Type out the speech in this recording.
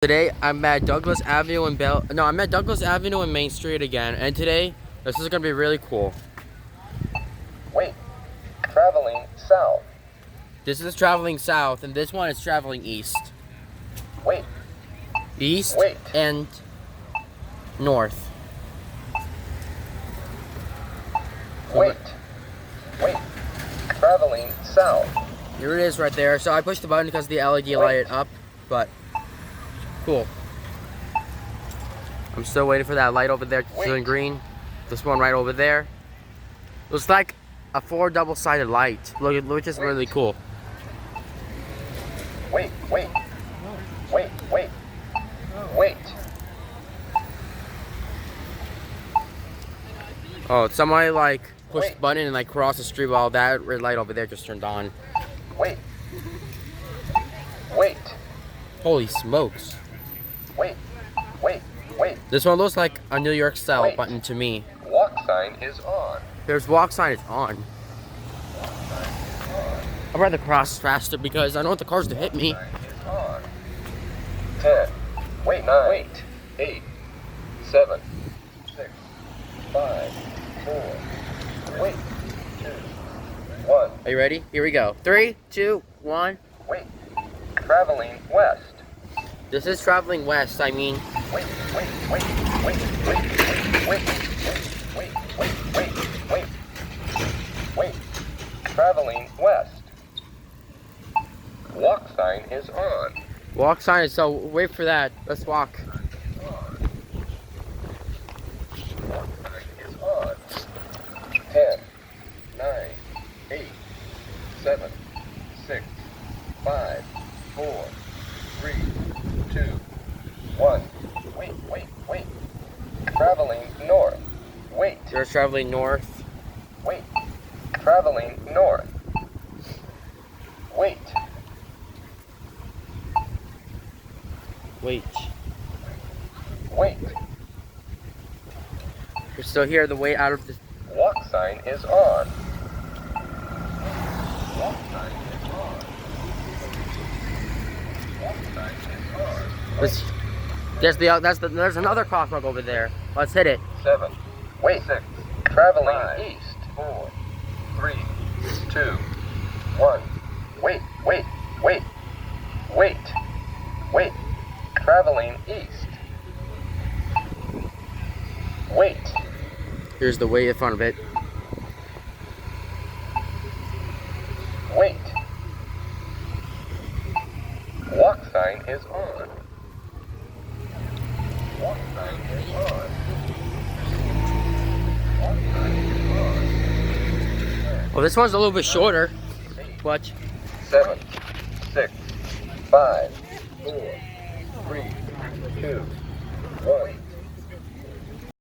Today I'm at Douglas Avenue and I'm at Douglas Avenue and Main Street again, and today this is gonna be really cool. Wait, traveling south. This is traveling south, and this one is traveling east. Wait. East Wait. and north. Wait. Traveling south. Here it is right there. So I pushed the button because the LED lighted up, but cool. I'm still waiting for that light over there to turn green. This one right over there. Looks like a 4 double-sided light. Look, which is really cool. Wait. Oh, somebody like pushed the button and like crossed the street while that red light over there just turned on. Wait. Holy smokes. Wait. This one looks like a New York style button to me. Walk sign is on. There's walk sign is on. I'd rather cross faster because I don't want the cars to hit me. 10. 9. 8. 7. 6. 5. 4. 2. 1. Are you ready? Here we go. 3, 2, 1. Wait. Traveling west. This is traveling west, I mean. Wait. Traveling west. Walk sign is on. Walk sign is, so wait for that. Let's walk. Walk sign is on. 10, 9, 8, 7, 6, 5, 4, 3, 2, 1. Wait. Traveling north. Wait. You're traveling north. Wait. Traveling north. Wait. You're still here. The way out of the Walk sign is on. Walk sign is on. Walk sign is on. there's another crosswalk over there. Let's hit it. 7. Wait. 6. Traveling east. 4. 3. 2. 1. Wait. Traveling east. Wait. Here's the way in front of it. Wait. Walk sign is on. Walk sign is on. Walk sign is on. Well, this one's a little bit shorter. But 7, 6, 5, 4, 3, 2, 1.